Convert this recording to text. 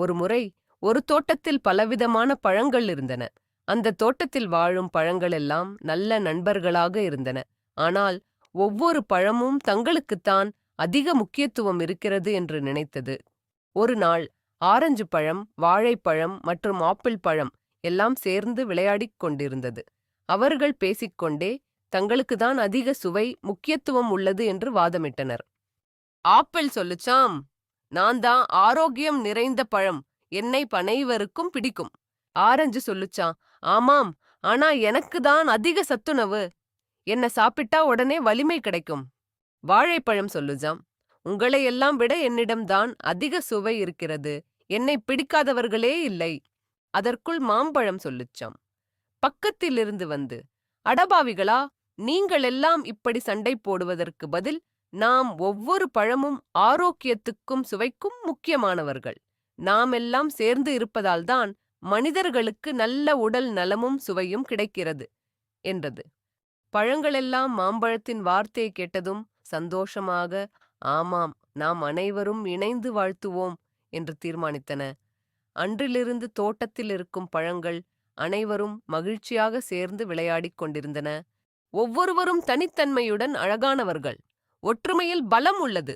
ஒருமுறை ஒரு தோட்டத்தில் பலவிதமான பழங்கள் இருந்தன. அந்த தோட்டத்தில் வாழும் பழங்களெல்லாம் நல்ல நண்பர்களாக இருந்தன. ஆனால் ஒவ்வொரு பழமும் தங்களுக்குத்தான் அதிக முக்கியத்துவம் இருக்கிறது என்று நினைத்தது. ஒரு நாள் ஆரஞ்சு பழம், வாழைப்பழம் மற்றும் ஆப்பிள் பழம் எல்லாம் சேர்ந்து விளையாடிக் கொண்டிருந்தது. அவர்கள் பேசிக்கொண்டே தங்களுக்குதான் அதிக சுவை, முக்கியத்துவம் உள்ளது என்று வாதமிட்டனர். ஆப்பிள் சொல்லுச்சாம், நான் தான் ஆரோக்கியம் நிறைந்த பழம், என்னை அனைவருக்கும் பிடிக்கும். ஆரஞ்சு சொல்லுச்சாம், ஆமாம், ஆனா எனக்கு தான் அதிக சத்துணவு, என்ன சாப்பிட்டா உடனே வலிமை கிடைக்கும். வாழைப்பழம் சொல்லுச்சாம், உங்களை எல்லாம் விட என்னிடம்தான் அதிக சுவை இருக்கிறது, என்னை பிடிக்காதவர்களே இல்லை. அதற்குள் மாம்பழம் சொல்லுச்சாம், பக்கத்திலிருந்து வந்து, அடபாவிகளா, நீங்கள் எல்லாம் இப்படி சண்டை போடுவதற்கு பதில் நாம் ஒவ்வொரு பழமும் ஆரோக்கியத்துக்கும் சுவைக்கும் முக்கியமானவர்கள். நாம் எல்லாம் சேர்ந்து இருப்பதால்தான் மனிதர்களுக்கு நல்ல உடல் நலமும் சுவையும் கிடைக்கிறது என்றது. பழங்களெல்லாம் மாம்பழத்தின் வார்த்தையை கேட்டதும் சந்தோஷமாக, ஆமாம், நாம் அனைவரும் இணைந்து வாழ்த்துவோம் என்று தீர்மானித்தன. அன்றிலிருந்து தோட்டத்தில் இருக்கும் பழங்கள் அனைவரும் மகிழ்ச்சியாக சேர்ந்து விளையாடிக் கொண்டிருந்தன. ஒவ்வொருவரும் தனித்தன்மையுடன் அழகானவர்கள். ஒற்றுமையில் பலம் உள்ளது.